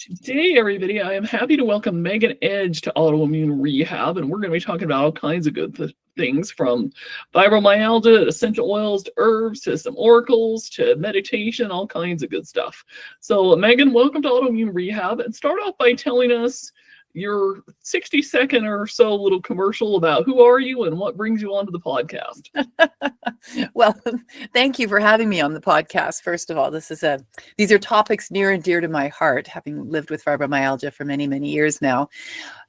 Today, everybody, I am happy to welcome Megan Edge to Autoimmune Rehab, and we're going to be talking about all kinds of good things from fibromyalgia, essential oils, to herbs, to some oracles, to meditation, all kinds of good stuff. So, Megan, welcome to Autoimmune Rehab, and start off by telling us your 60-second or so little commercial about who are you and what brings you onto the podcast. Well, thank you for having me on the podcast. First of all, these are topics near and dear to my heart, having lived with fibromyalgia for many, many years now.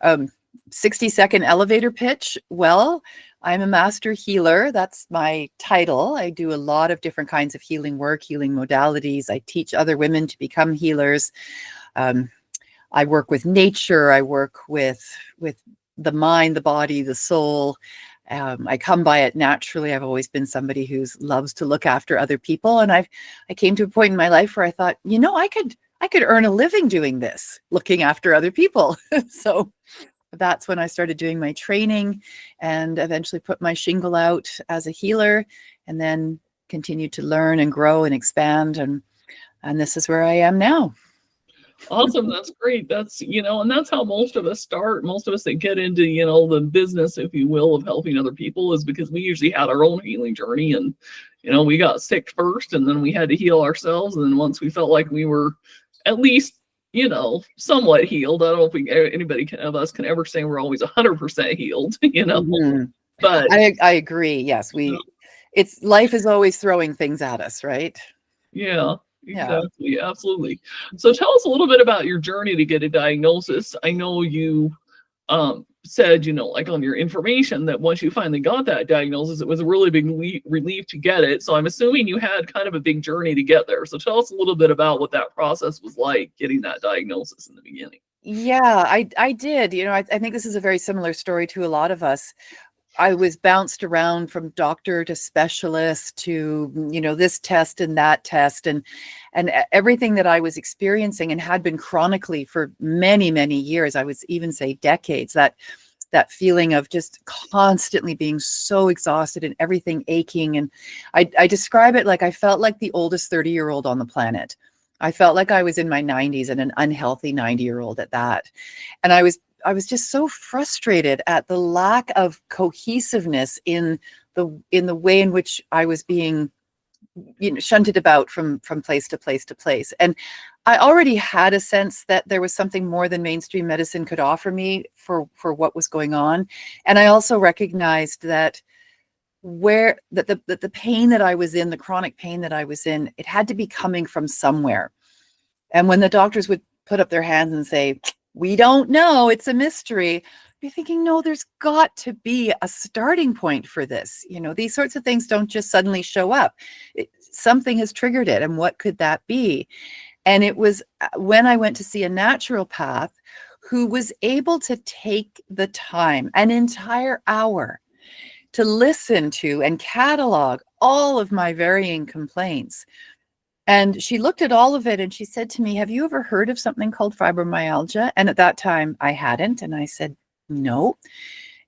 60-second elevator pitch. Well, I'm a master healer. That's my title. I do a lot of different kinds of healing work, healing modalities. I teach other women to become healers. I work with nature. I work with the mind, the body, the soul. I come by it naturally. I've always been somebody who loves to look after other people. And I came to a point in my life where I thought, I could earn a living doing this, looking after other people. So that's when I started doing my training and eventually put my shingle out as a healer, and then continued to learn and grow and expand. And this is where I am now. Awesome. That's great. That's, and that's how most of us start. Most of us that get into, the business, if you will, of helping other people is because we usually had our own healing journey and, we got sick first and then we had to heal ourselves. And then once we felt like we were at least, somewhat healed, I don't know if anybody of us can ever say we're always 100% healed, Mm-hmm. But I agree. Yes. Life is always throwing things at us, right? Yeah. Exactly. Yeah. Absolutely. So tell us a little bit about your journey to get a diagnosis. I know you said, like on your information that once you finally got that diagnosis, it was a really big relief to get it. So I'm assuming you had kind of a big journey to get there. So tell us a little bit about what that process was like getting that diagnosis in the beginning. Yeah, I did. I think this is a very similar story to a lot of us. I was bounced around from doctor to specialist to, this test and that test, and everything that I was experiencing and had been chronically for many, many years. I would even say decades, that feeling of just constantly being so exhausted and everything aching. And I describe it like I felt like the oldest 30-year-old on the planet. I felt like I was in my 90s and an unhealthy 90-year-old at that. And I was just so frustrated at the lack of cohesiveness in the way in which I was being, shunted about from place to place to place. And I already had a sense that there was something more than mainstream medicine could offer me for what was going on. And I also recognized that the pain that I was in, the chronic pain that I was in, it had to be coming from somewhere. And when the doctors would put up their hands and say, "We don't know, it's a mystery," you're thinking, no, there's got to be a starting point for this. These sorts of things don't just suddenly show up. Something has triggered it. And what could that be? And it was when I went to see a naturopath who was able to take the time, an entire hour, to listen to and catalog all of my varying complaints. And she looked at all of it and she said to me, "Have you ever heard of something called fibromyalgia?" And at that time I hadn't. And I said, "No."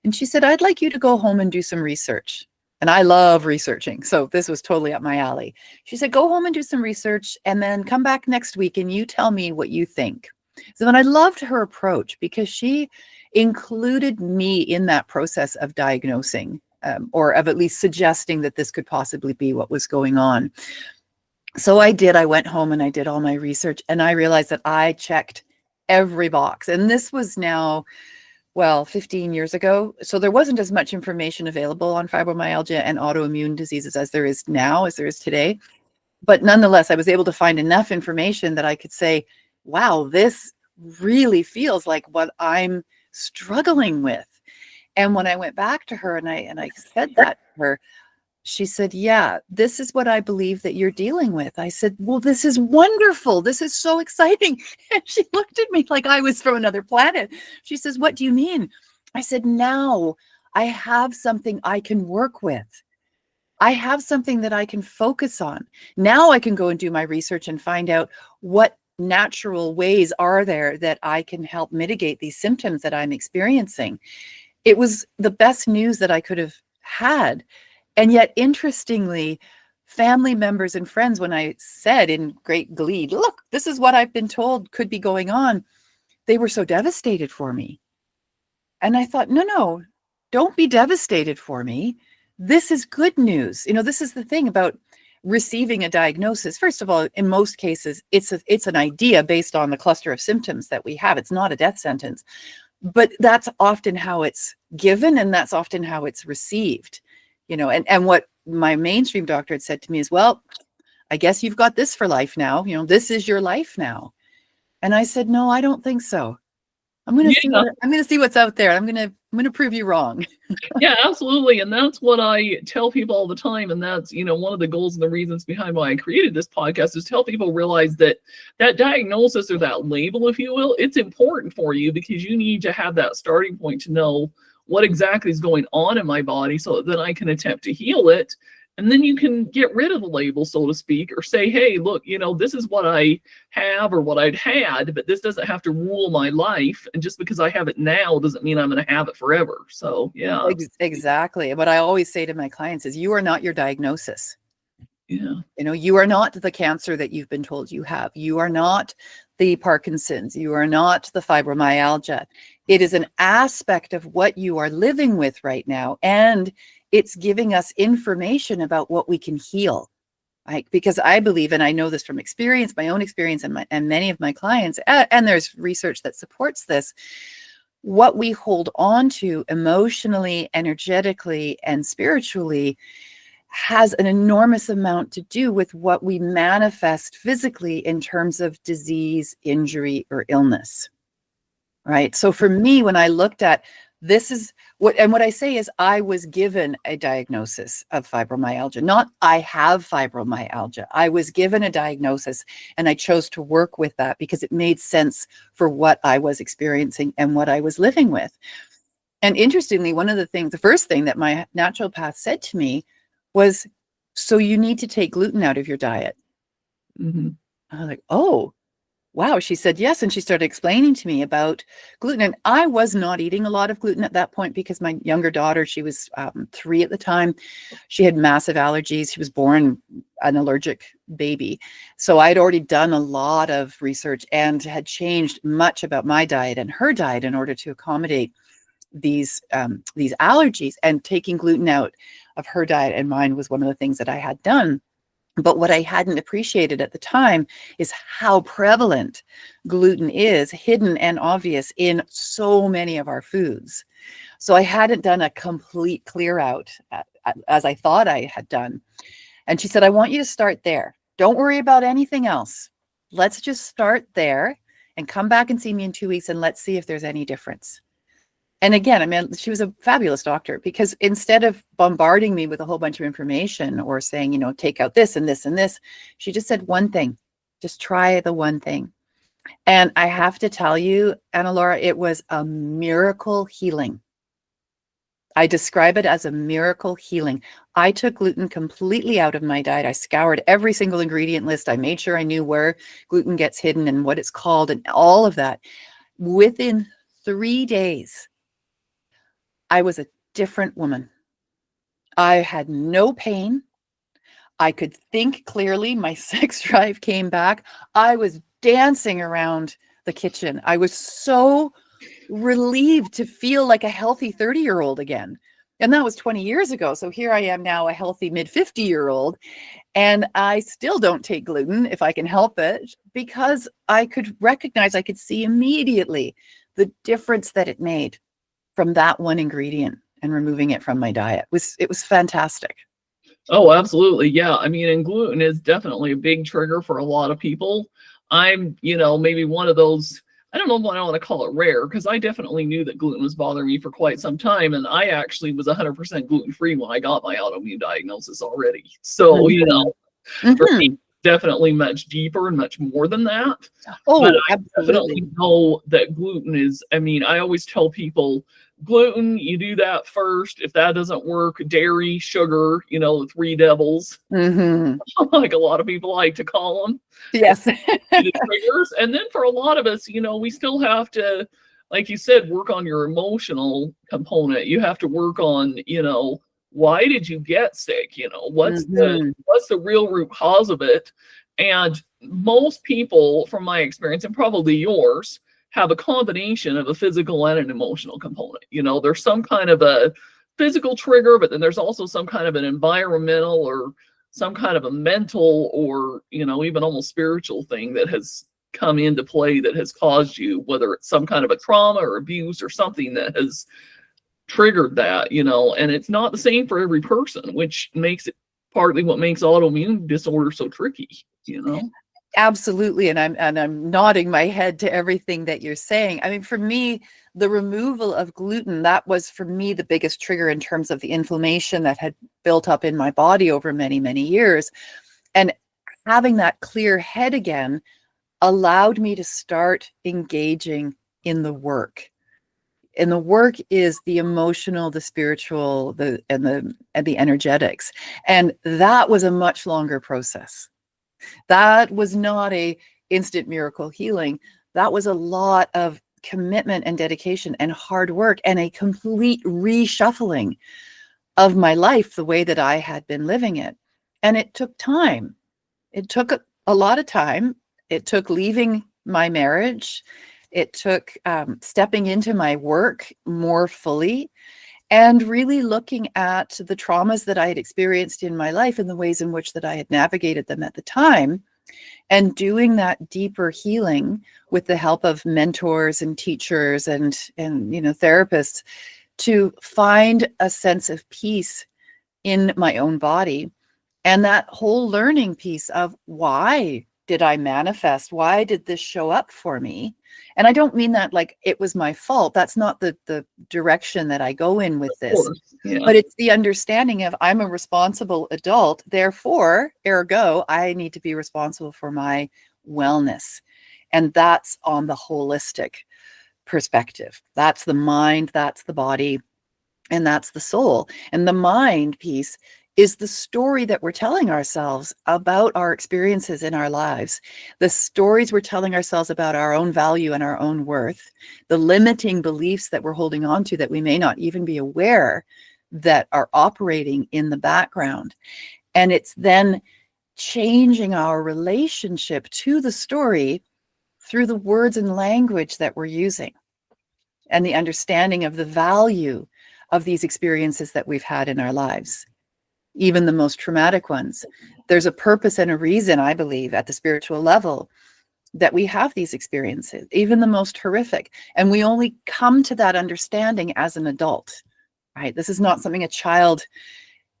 And she said, "I'd like you to go home and do some research." And I love researching, so this was totally up my alley. She said, "Go home and do some research and then come back next week and you tell me what you think." So then I loved her approach because she included me in that process of diagnosing, or of at least suggesting that this could possibly be what was going on. So I did. I went home and I did all my research and I realized that I checked every box. And this was now, 15 years ago. So there wasn't as much information available on fibromyalgia and autoimmune diseases as there is today. But nonetheless, I was able to find enough information that I could say, wow, this really feels like what I'm struggling with. And when I went back to her and I said that to her, she said, "Yeah, this is what I believe that you're dealing with." I said, "Well, this is wonderful. This is so exciting." And she looked at me like I was from another planet. She says, "What do you mean?" I said, "Now I have something I can work with. I have something that I can focus on. Now I can go and do my research and find out what natural ways are there that I can help mitigate these symptoms that I'm experiencing." It was the best news that I could have had. And yet, interestingly, family members and friends, when I said in great glee, look, this is what I've been told could be going on, they were so devastated for me. And I thought, no, don't be devastated for me. This is good news. This is the thing about receiving a diagnosis. First of all, in most cases, it's an idea based on the cluster of symptoms that we have. It's not a death sentence, but that's often how it's given, and that's often how it's received. And what my mainstream doctor had said to me is, well, I guess you've got this for life now. This is your life now. And I said, no, I don't think so. I'm going to see what's out there. I'm going to prove you wrong. Yeah, absolutely. And that's what I tell people all the time. And that's, one of the goals and the reasons behind why I created this podcast is to help people realize that that diagnosis, or that label, if you will, it's important for you, because you need to have that starting point to know what exactly is going on in my body, so that then I can attempt to heal it. And then you can get rid of the label, so to speak, or say, hey, look, this is what I have or what I'd had, but this doesn't have to rule my life. And just because I have it now doesn't mean I'm going to have it forever. So, yeah. Exactly. What I always say to my clients is, you are not your diagnosis. Yeah. You are not the cancer that you've been told you have. You are not the Parkinson's. You are not the fibromyalgia. It is an aspect of what you are living with right now. And it's giving us information about what we can heal. Because I believe, and I know this from experience, my own experience, and many of my clients, and there's research that supports this, what we hold on to emotionally, energetically, and spiritually has an enormous amount to do with what we manifest physically in terms of disease, injury, or illness. Right? So for me, when I looked at what I say is, I was given a diagnosis of fibromyalgia, not I have fibromyalgia. I was given a diagnosis, and I chose to work with that because it made sense for what I was experiencing and what I was living with. And interestingly, the first thing that my naturopath said to me was, so you need to take gluten out of your diet. Mm-hmm. I was like, oh, wow. She said yes. And she started explaining to me about gluten. And I was not eating a lot of gluten at that point, because my younger daughter, she was 3 at the time. She had massive allergies. She was born an allergic baby. So I'd already done a lot of research and had changed much about my diet and her diet in order to accommodate these allergies. And taking gluten out of her diet and mine was one of the things that I had done. But what I hadn't appreciated at the time is how prevalent gluten is, hidden and obvious in so many of our foods. So I hadn't done a complete clear out as I thought I had done. And she said, I want you to start there. Don't worry about anything else. Let's just start there and come back and see me in 2 weeks, and let's see if there's any difference. And again, she was a fabulous doctor, because instead of bombarding me with a whole bunch of information or saying, take out this and this and this, she just said one thing, just try the one thing. And I have to tell you, Anna Laura, it was a miracle healing. I describe it as a miracle healing. I took gluten completely out of my diet. I scoured every single ingredient list. I made sure I knew where gluten gets hidden and what it's called and all of that. Within 3 days, I was a different woman. I had no pain. I could think clearly. My sex drive came back. I was dancing around the kitchen. I was so relieved to feel like a healthy 30-year-old again. And that was 20 years ago. So here I am now, a healthy mid-50-year-old. And I still don't take gluten if I can help it, because I could see immediately the difference that it made from that one ingredient and removing it from my diet. It was fantastic. Oh, absolutely. Yeah. And gluten is definitely a big trigger for a lot of people. I'm, maybe one of those, I don't know what I want to call it, rare, because I definitely knew that gluten was bothering me for quite some time. And I actually was 100% gluten-free when I got my autoimmune diagnosis already. So, for me, definitely much deeper and much more than that. Oh, but I absolutely. definitely know that gluten is, I always tell people, gluten, you do that first. If that doesn't work, dairy, sugar, the 3 devils, like a lot of people like to call them. Yes. Triggers. And then for a lot of us, we still have to, like you said, work on your emotional component. You have to work on, why did you get sick? You know, Mhm. what's the real root cause of it? And most people, from my experience, and probably yours, have a combination of a physical and an emotional component. You know, there's some kind of a physical trigger, but then there's also some kind of an environmental or some kind of a mental or, you know, even almost spiritual thing that has come into play that has caused you, whether it's some kind of a trauma or abuse or something that has triggered that, you know, and it's not the same for every person, which makes it partly what makes autoimmune disorder so tricky, you know? Absolutely, and I'm nodding my head to everything that you're saying. I mean, for me, the removal of gluten, that was for me the biggest trigger in terms of the inflammation that had built up in my body over many, many years. And having that clear head again allowed me to start engaging in the work. And the work is the emotional, the spiritual, the energetics. And that was a much longer process. That was not a instant miracle healing. That was a lot of commitment and dedication and hard work and a complete reshuffling of my life, the way that I had been living it. And it took time. It took a lot of time. It took leaving my marriage. It took stepping into my work more fully and really looking at the traumas that I had experienced in my life and the ways in which that I had navigated them at the time, and doing that deeper healing with the help of mentors and teachers and you know, therapists, to find a sense of peace in my own body. And that whole learning piece of, why did I manifest? Why did this show up for me? And I don't mean that like it was my fault. That's not the direction that I go in with Of this. course. Yeah. But it's the understanding of, I'm a responsible adult, therefore, ergo, I need to be responsible for my wellness. And that's on the holistic perspective. That's the mind, that's the body, and that's the soul. And the mind piece is the story that we're telling ourselves about our experiences in our lives, the stories we're telling ourselves about our own value and our own worth, the limiting beliefs that we're holding on to that we may not even be aware that are operating in the background. And it's then changing our relationship to the story through the words and language that we're using, and the understanding of the value of these experiences that we've had in our lives, even the most traumatic ones. There's a purpose and a reason, I believe, at the spiritual level, that we have these experiences, even the most horrific. And we only come to that understanding as an adult, right? This is not something a child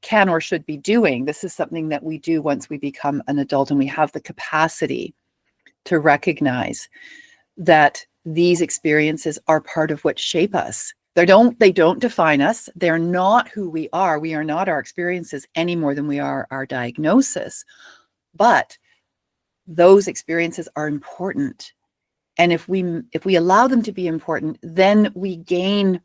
can or should be doing. This is something that we do once we become an adult and we have the capacity to recognize that these experiences are part of what shape us. They don't define us. They're not who we are. We are not our experiences any more than we are our diagnosis. But those experiences are important. And if we allow them to be important, then we gain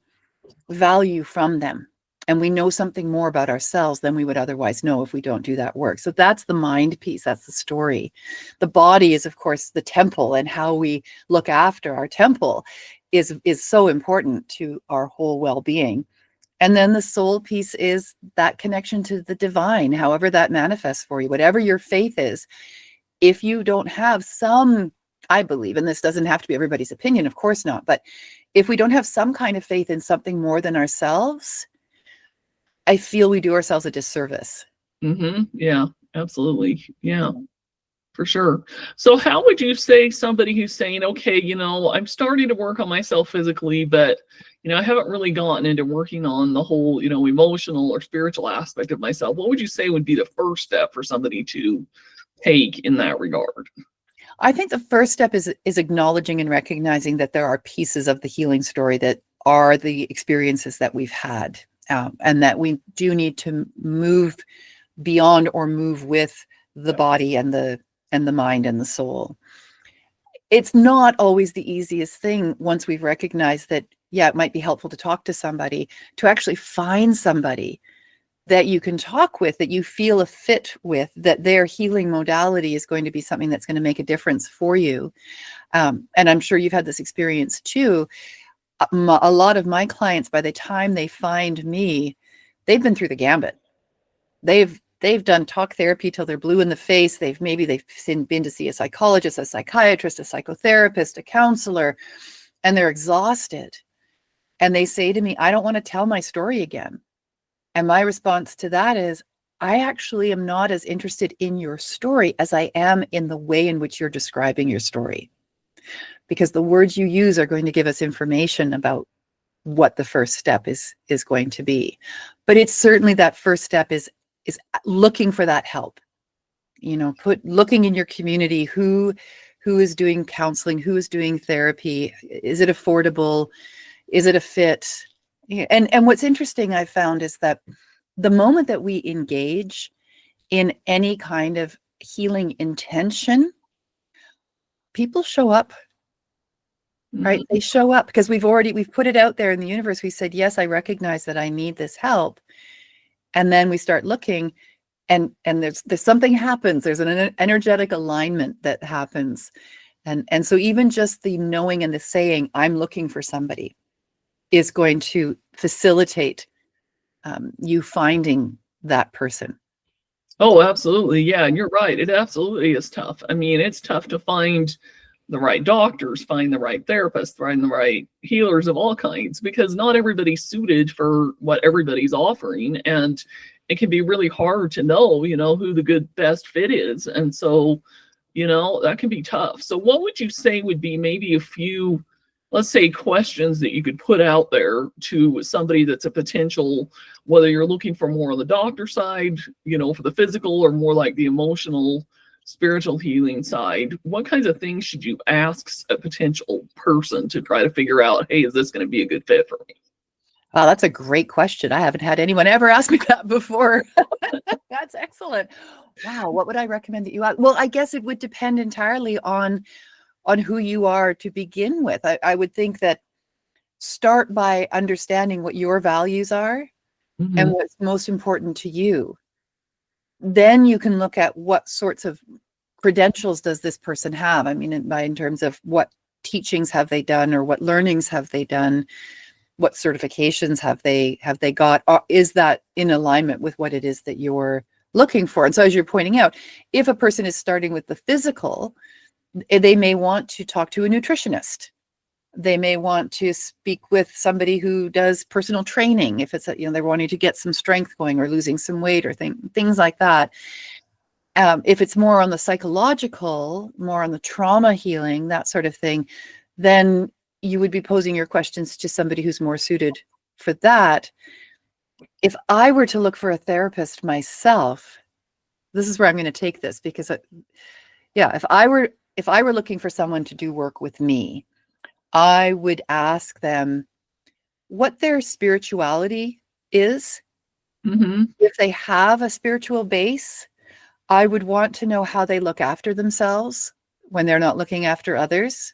value from them. And we know something more about ourselves than we would otherwise know if we don't do that work. So that's the mind piece. That's the story. The body is, of course, the temple, and how we look after our temple is so important to our whole well-being. And then the soul piece is that connection to the divine, however that manifests for you, whatever your faith is. If you don't have some, I believe, and this doesn't have to be everybody's opinion, of course not, but if we don't have some kind of faith in something more than ourselves, I feel we do ourselves a disservice. Yeah, absolutely. Yeah, for sure. So how would you say somebody who's saying, okay, you know, I'm starting to work on myself physically, but, you know, I haven't really gotten into working on the whole, you know, emotional or spiritual aspect of myself. What would you say would be the first step for somebody to take in that regard? I think the first step is acknowledging and recognizing that there are pieces of the healing story that are the experiences that we've had, and that we do need to move beyond or move with the body and the mind and the soul. It's not always the easiest thing once we've recognized that, yeah, it might be helpful to talk to somebody, to actually find somebody that you can talk with, that you feel a fit with, that their healing modality is going to be something that's going to make a difference for you. And I'm sure you've had this experience too. A lot of my clients, by the time they find me, they've been through the gambit. They've done talk therapy till they're blue in the face. They've been to see a psychologist, a psychiatrist, a psychotherapist, a counselor, and they're exhausted. And they say to me, I don't want to tell my story again. And my response to that is, I actually am not as interested in your story as I am in the way in which you're describing your story. Because the words you use are going to give us information about what the first step is going to be. But it's certainly that first step is looking for that help. You know, looking in your community, who is doing counseling, who is doing therapy, is it affordable, is it a fit? And what's interesting I've found is that the moment that we engage in any kind of healing intention, people show up, right? They show up because we've put it out there in the universe. We said, yes, I recognize that I need this help. And then we start looking, and there's something happens. There's an energetic alignment that happens. And so even just the knowing and the saying, I'm looking for somebody, is going to facilitate you finding that person. Oh, absolutely. Yeah, and you're right. It absolutely is tough. I mean, it's tough to find the right doctors, find the right therapists, find the right healers of all kinds, because not everybody's suited for what everybody's offering. And it can be really hard to know, who the good best fit is. And so, that can be tough. So what would you say would be maybe a few, let's say, questions that you could put out there to somebody that's a potential, whether you're looking for more on the doctor side, for the physical, or more like the emotional, spiritual healing side? What kinds of things should you ask a potential person to try to figure out, hey, is this going to be a good fit for me? Wow, that's a great question. I haven't had anyone ever ask me that before. That's excellent. Wow, what would I recommend that you ask? Well, I guess it would depend entirely on who you are to begin with. I would think that start by understanding what your values are and what's most important to you. Then you can look at what sorts of credentials does this person have. I mean, in terms of what teachings have they done, or what learnings have they done, what certifications have they got? Is that in alignment with what it is that you're looking for? And so, as you're pointing out, if a person is starting with the physical, they may want to talk to a nutritionist. They may want to speak with somebody who does personal training, if it's they're wanting to get some strength going, or losing some weight, or things like that. If it's more on the psychological, more on the trauma healing, that sort of thing, then you would be posing your questions to somebody who's more suited for that. If I were to look for a therapist myself, this is where I'm going to take this, because if I were looking for someone to do work with me, I would ask them what their spirituality is. If they have a spiritual base, I would want to know how they look after themselves when they're not looking after others.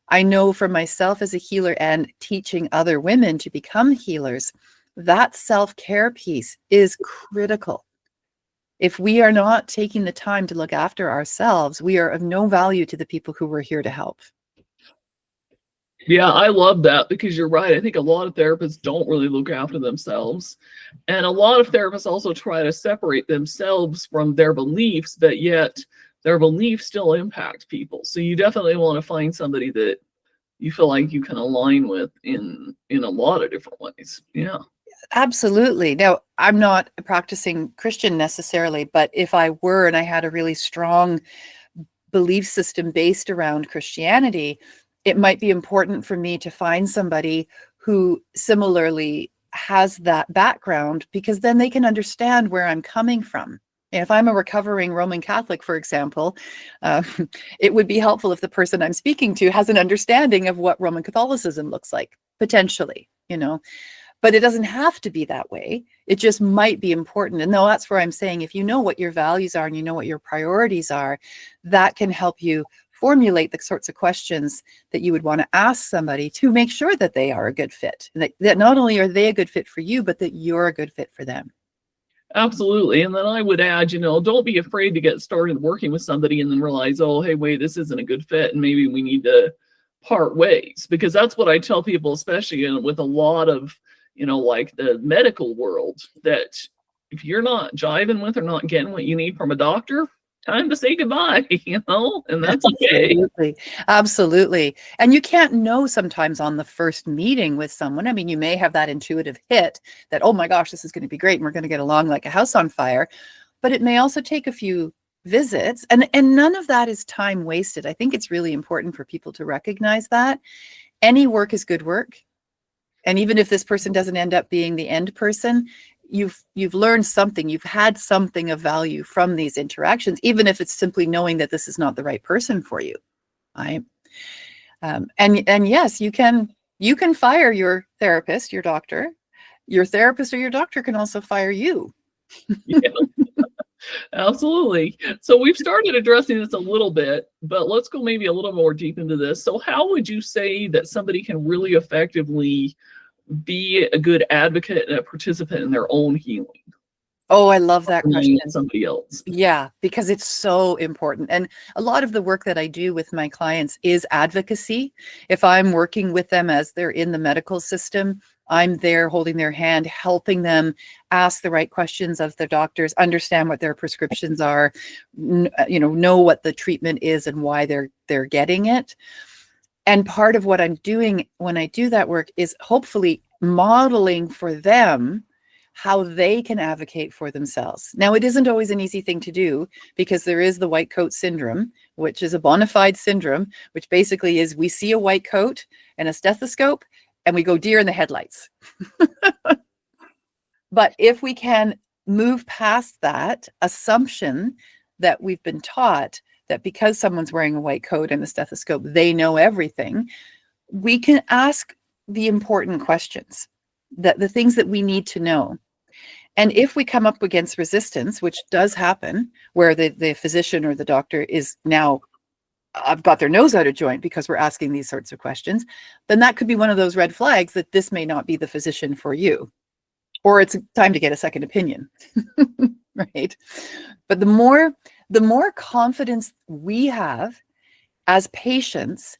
I know for myself as a healer and teaching other women to become healers, that self-care piece is critical. If we are not taking the time to look after ourselves, we are of no value to the people who we're here to help. Yeah, I love that, because you're right. I think a lot of therapists don't really look after themselves. And a lot of therapists also try to separate themselves from their beliefs, but yet their beliefs still impact people. So you definitely want to find somebody that you feel like you can align with in a lot of different ways. Yeah. Absolutely. Now, I'm not a practicing Christian necessarily, but if I were, and I had a really strong belief system based around Christianity, it might be important for me to find somebody who similarly has that background, because then they can understand where I'm coming from. If I'm a recovering Roman Catholic, for example, it would be helpful if the person I'm speaking to has an understanding of what Roman Catholicism looks like, potentially, But it doesn't have to be that way. It just might be important. And no, that's where I'm saying, if you know what your values are and you know what your priorities are, that can help you formulate the sorts of questions that you would want to ask somebody to make sure that they are a good fit. That not only are they a good fit for you, but that you're a good fit for them. Absolutely. And then I would add, don't be afraid to get started working with somebody and then realize, oh, hey, wait, this isn't a good fit, and maybe we need to part ways. Because that's what I tell people, especially with a lot of, like the medical world, that if you're not jiving with or not getting what you need from a doctor, time to say goodbye, and that's okay. Absolutely. Absolutely. And you can't know sometimes on the first meeting with someone. I mean, you may have that intuitive hit that, oh my gosh, this is going to be great and we're going to get along like a house on fire. But it may also take a few visits, and none of that is time wasted. I think it's really important for people to recognize that any work is good work. And even if this person doesn't end up being the end person, you've learned something, you've had something of value from these interactions, even if it's simply knowing that this is not the right person for you. Right? And yes, you can fire your therapist, your doctor. Your therapist or your doctor can also fire you. Yeah. Absolutely. So we've started addressing this a little bit, but let's go maybe a little more deep into this. So how would you say that somebody can really effectively be a good advocate and a participant in their own healing? Oh, I love that question. Somebody else. Yeah, because it's so important. And a lot of the work that I do with my clients is advocacy. If I'm working with them as they're in the medical system, I'm there holding their hand, helping them ask the right questions of their doctors, understand what their prescriptions are, know what the treatment is and why they're getting it. And part of what I'm doing when I do that work is hopefully modeling for them how they can advocate for themselves. Now, it isn't always an easy thing to do because there is the white coat syndrome, which is a bona fide syndrome, which basically is we see a white coat and a stethoscope and we go deer in the headlights. But if we can move past that assumption that we've been taught that because someone's wearing a white coat and a stethoscope, they know everything, we can ask the important questions, the things that we need to know. And if we come up against resistance, which does happen, where the physician or the doctor is now, I've got their nose out of joint because we're asking these sorts of questions, then that could be one of those red flags that this may not be the physician for you, or it's time to get a second opinion, right? But the more confidence we have as patients,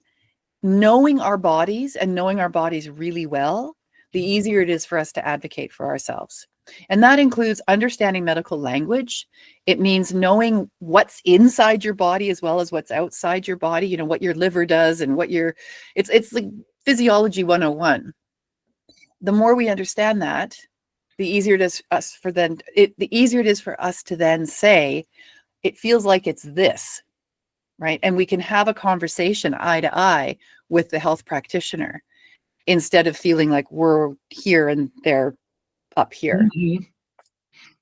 knowing our bodies and knowing our bodies really well, the easier it is for us to advocate for ourselves. And that includes understanding medical language. It means knowing what's inside your body as well as what's outside your body, what your liver does and it's like physiology 101. The more we understand that, the easier it is for us to then say, it feels like it's this, right? And we can have a conversation eye to eye with the health practitioner instead of feeling like we're here and they're up here. Mm-hmm.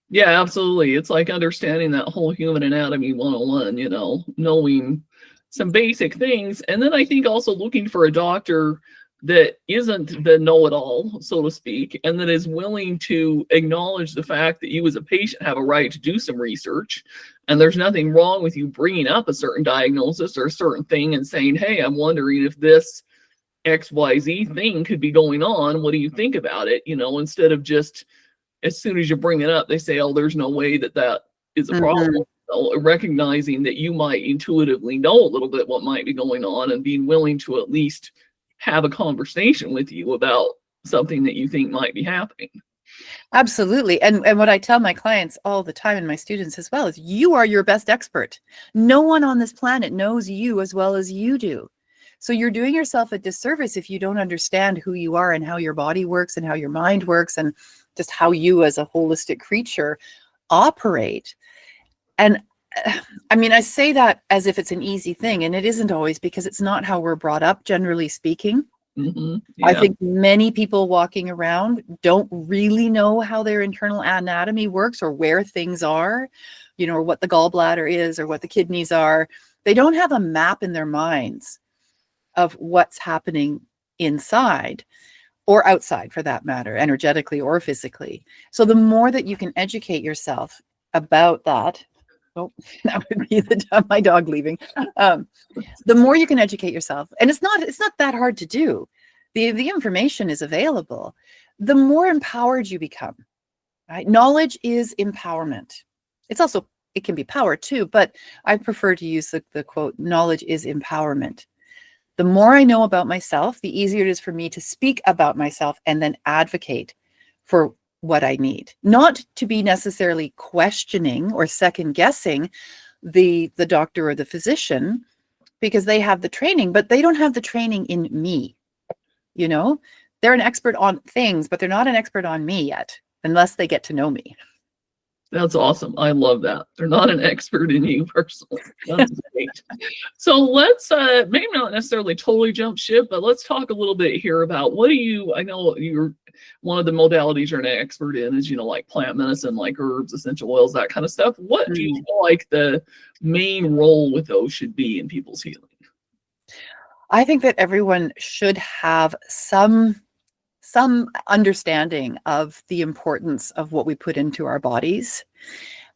Yeah, absolutely. It's like understanding that whole human anatomy 101, knowing some basic things. And then I think also looking for a doctor that isn't the know-it-all, so to speak, and that is willing to acknowledge the fact that you as a patient have a right to do some research. And there's nothing wrong with you bringing up a certain diagnosis or a certain thing and saying, hey, I'm wondering if this XYZ thing could be going on. What do you think about it? Instead of just as soon as you bring it up, they say, oh, there's no way that is a problem. So recognizing that you might intuitively know a little bit what might be going on and being willing to at least have a conversation with you about something that you think might be happening. Absolutely. And what I tell my clients all the time and my students as well is you are your best expert. No one on this planet knows you as well as you do. So you're doing yourself a disservice if you don't understand who you are and how your body works and how your mind works and just how you as a holistic creature operate. And I mean, I say that as if it's an easy thing, and it isn't always, because it's not how we're brought up, generally speaking. Mm-hmm. Yeah. I think many people walking around don't really know how their internal anatomy works or where things are, or what the gallbladder is or what the kidneys are. They don't have a map in their minds of what's happening inside or outside, for that matter, energetically or physically. So the more that you can educate yourself about that, that would be my dog leaving. The more you can educate yourself, and it's not that hard to do. The information is available. The more empowered you become, right? Knowledge is empowerment. It can be power too, but I prefer to use the quote, knowledge is empowerment. The more I know about myself, the easier it is for me to speak about myself and then advocate for what I need, not to be necessarily questioning or second guessing the doctor or the physician, because they have the training, but they don't have the training in me. You know, they're an expert on things, but they're not an expert on me yet, unless they get to know me. That's awesome. I love that. They're not an expert in you personally. That's great. So let's maybe not necessarily totally jump ship, but let's talk a little bit here about what do you, I know you're one of the modalities you're an expert in is, you know, like plant medicine, like herbs, essential oils, that kind of stuff. What do you feel like the main role with those should be in people's healing? I think that everyone should have some understanding of the importance of what we put into our bodies.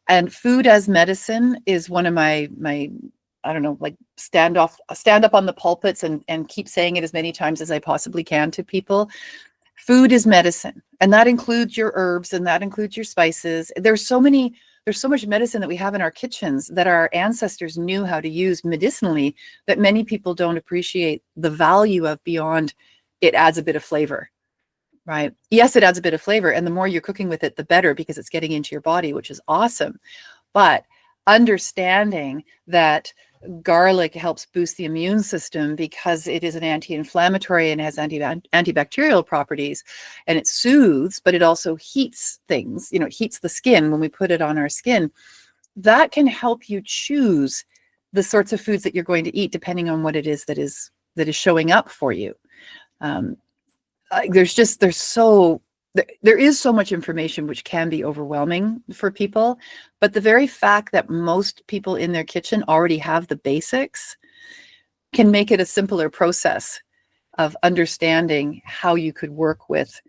And food as medicine is one of my I don't know, like stand up on the pulpits and keep saying it as many times as I possibly can to people. Food is medicine, and that includes your herbs, and that includes your spices. There's so much medicine that we have in our kitchens that our ancestors knew how to use medicinally that many people don't appreciate the value of beyond it adds a bit of flavor. Right. Yes, it adds a bit of flavor. And the more you're cooking with it, the better, because it's getting into your body, which is awesome. But understanding that garlic helps boost the immune system because it is an anti-inflammatory and has antibacterial properties, and it soothes, but it also heats things, you know, it heats the skin when we put it on our skin. That can help you choose the sorts of foods that you're going to eat depending on what it is that is showing up for you. There is so much information which can be overwhelming for people, but the very fact that most people in their kitchen already have the basics can make it a simpler process of understanding how you could work with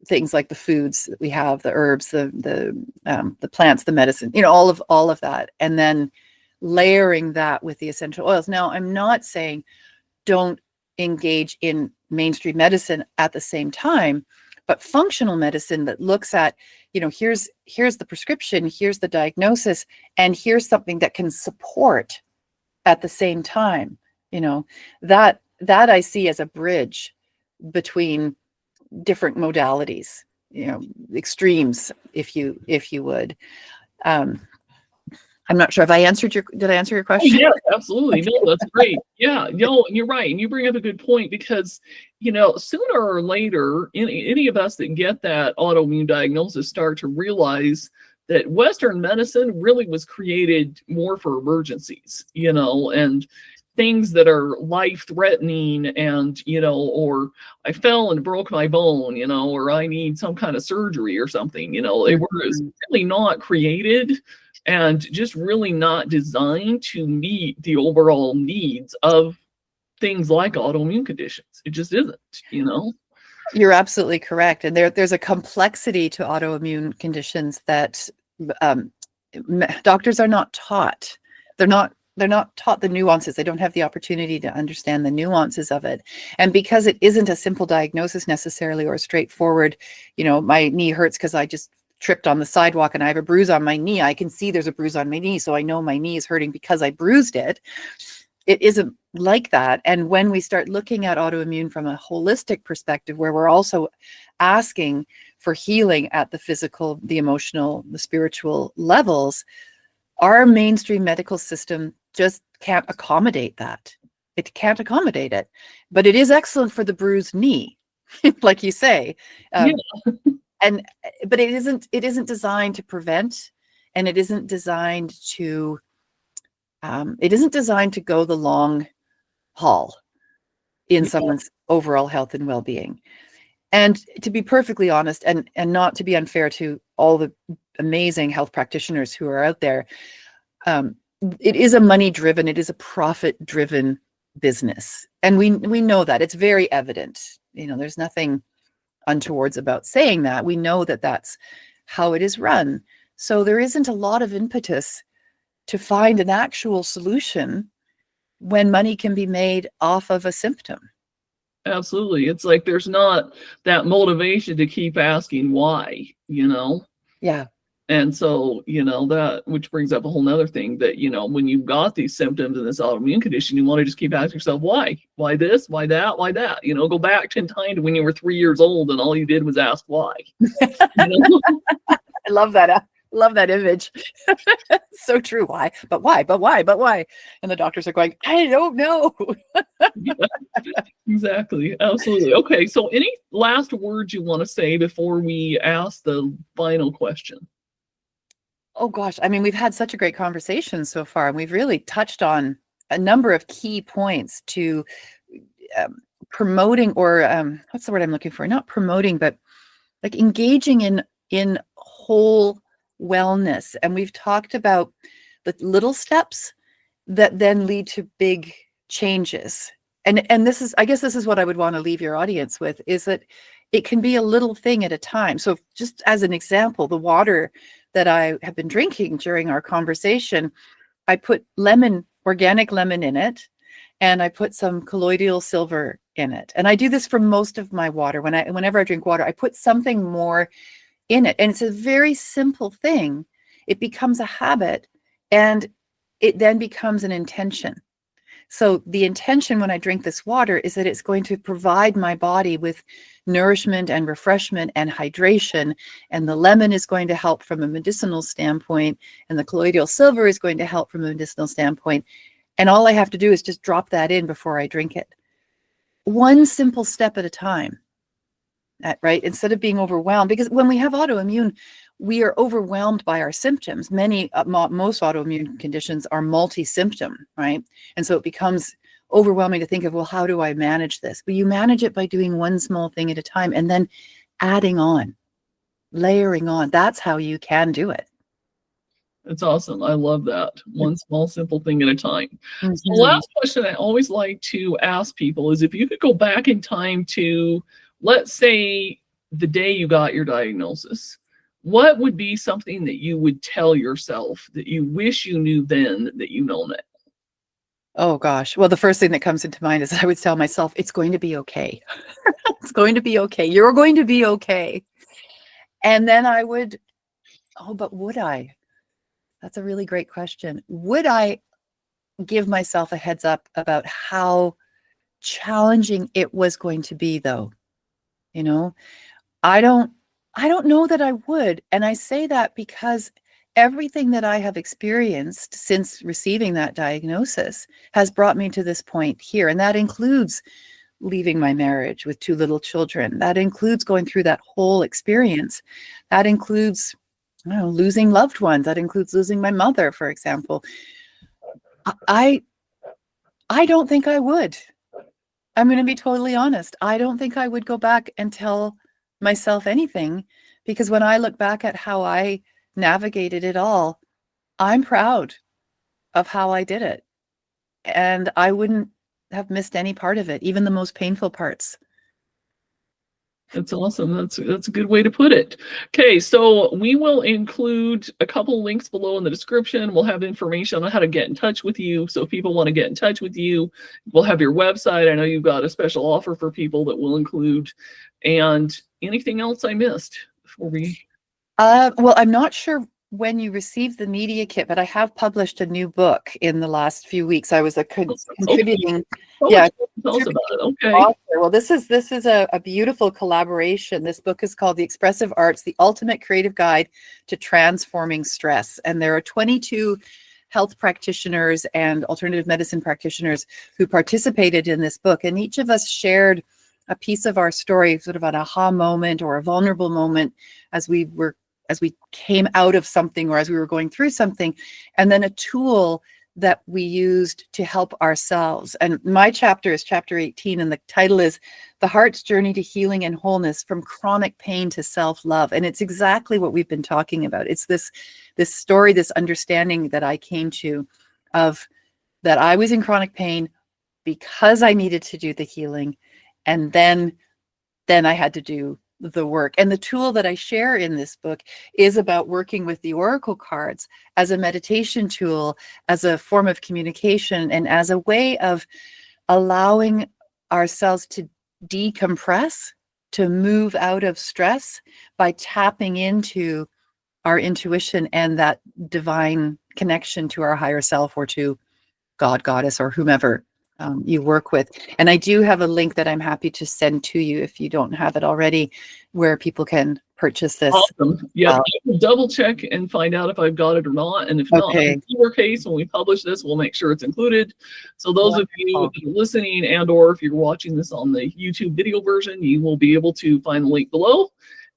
things like the foods that we have, the herbs, the plants, the medicine, you know, all of that, and then layering that with the essential oils. Now, I'm not saying don't engage in mainstream medicine at the same time, but functional medicine that looks at, you know, here's the prescription, here's the diagnosis, and here's something that can support at the same time, you know, that I see as a bridge between different modalities, you know, extremes, if you would. I'm not sure if did I answer your question? Oh, yeah, absolutely. No, that's great. Yeah, you're right. And you bring up a good point because, you know, sooner or later, any of us that get that autoimmune diagnosis start to realize that Western medicine really was created more for emergencies, you know, and things that are life-threatening and, you know, or I fell and broke my bone, you know, or I need some kind of surgery or something, you know, it was really not created and just really not designed to meet the overall needs of things like autoimmune conditions. It just isn't, you know? You're absolutely correct. And there's a complexity to autoimmune conditions that doctors are not taught. They're not taught the nuances. They don't have the opportunity to understand the nuances of it. And because it isn't a simple diagnosis necessarily, or straightforward, you know, my knee hurts because I just tripped on the sidewalk and I have a bruise on my knee. I can see there's a bruise on my knee, so I know my knee is hurting because I bruised it. It isn't like that. And when we start looking at autoimmune from a holistic perspective, where we're also asking for healing at the physical, the emotional, the spiritual levels, our mainstream medical system just can't accommodate that. It can't accommodate it. But it is excellent for the bruised knee, like you say. But it isn't designed to prevent, and it isn't designed to go the long haul in someone's overall health and well-being. And to be perfectly honest, and not to be unfair to all the amazing health practitioners who are out there, it is a money-driven, it is a profit-driven business, and we know that. It's very evident. You know, there's nothing untowards about saying that. We know that that's how it is run. So there isn't a lot of impetus to find an actual solution when money can be made off of a symptom. Absolutely. It's like there's not that motivation to keep asking why, you know? Yeah. And so, that, which brings up a whole nother thing that, when you've got these symptoms and this autoimmune condition, you want to just keep asking yourself, why? Why this? Why that? Why that? Go back in time to when you were 3 years old and all you did was ask why. I love that. Love that image. So true. Why? But why? But why? But why? And the doctors are going, I don't know. Yeah, exactly. Absolutely. Okay. So any last words you want to say before we ask the final question? Oh gosh. I mean, we've had such a great conversation so far, and we've really touched on a number of key points to promoting, or what's the word I'm looking for? Not promoting, but like engaging in whole wellness. And we've talked about the little steps that then lead to big changes. And this is, I guess this is what I would want to leave your audience with, is that it can be a little thing at a time. So just as an example, the water that I have been drinking during our conversation, I put organic lemon in it, and I put some colloidal silver in it. And I do this for most of my water. Whenever I drink water, I put something more in it. And it's a very simple thing. It becomes a habit, and it then becomes an intention. So the intention when I drink this water is that it's going to provide my body with nourishment and refreshment and hydration. And the lemon is going to help from a medicinal standpoint, and the colloidal silver is going to help from a medicinal standpoint. And all I have to do is just drop that in before I drink it. One simple step at a time, right? Instead of being overwhelmed, because when we have autoimmune, we are overwhelmed by our symptoms. Most autoimmune conditions are multi-symptom, right? And so it becomes overwhelming to think of, well, how do I manage this? But you manage it by doing one small thing at a time and then adding on, layering on. That's how you can do it. That's awesome. I love that. One small, simple thing at a time. So the Mhm. last question I always like to ask people is, if you could go back in time to, let's say, the day you got your diagnosis, what would be something that you would tell yourself that you wish you knew then that you know now? Oh gosh. Well, the first thing that comes into mind is I would tell myself, it's going to be okay. It's going to be okay. You're going to be okay. And then but would I? That's a really great question. Would I give myself a heads up about how challenging it was going to be, though? You know, I don't I don't know that I would. And I say that because everything that I have experienced since receiving that diagnosis has brought me to this point here. And that includes leaving my marriage with 2 little children. That includes going through that whole experience. That includes, I don't know, losing loved ones. That includes losing my mother, for example. I I don't think I would. I'm going to be totally honest. I don't think I would go back and tell myself anything, because when I look back at how I navigated it all, I'm proud of how I did it. And I wouldn't have missed any part of it, even the most painful parts. That's awesome. That's a good way to put it. Okay, so we will include a couple links below in the description. We'll have information on how to get in touch with you. So if people want to get in touch with you, we'll have your website. I know you've got a special offer for people that we'll include. And anything else I missed before we? Well, I'm not sure when you received the media kit, but I have published a new book in the last few weeks. I was contributing. Oh, Yeah, tell us about it. Okay. author. Well, this is a beautiful collaboration. This book is called The Expressive Arts: The Ultimate Creative Guide to Transforming Stress. And there are 22 health practitioners and alternative medicine practitioners who participated in this book. And each of us shared a piece of our story, sort of an aha moment or a vulnerable moment as we came out of something, or as we were going through something, and then a tool that we used to help ourselves. And my chapter is chapter 18, and the title is The Heart's Journey to Healing and Wholeness, from Chronic Pain to Self-Love. And it's exactly what we've been talking about. It's this story, this understanding that I came to, of that I was in chronic pain because I needed to do the healing, and then I had to do the work. And the tool that I share in this book is about working with the oracle cards as a meditation tool, as a form of communication, and as a way of allowing ourselves to decompress, to move out of stress by tapping into our intuition and that divine connection to our higher self, or to God, goddess, or whomever you work with. And I do have a link that I'm happy to send to you if you don't have it already, where people can purchase this. Awesome. Yeah, I will double check and find out if I've got it or not. And if not, in either case, when we publish this, we'll make sure it's included. So those of you that are listening, and or if you're watching this on the YouTube video version, you will be able to find the link below.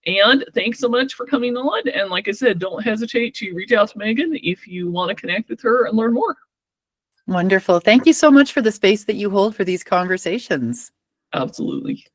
And thanks so much for coming on. And like I said, don't hesitate to reach out to Megan if you want to connect with her and learn more. Wonderful. Thank you so much for the space that you hold for these conversations. Absolutely.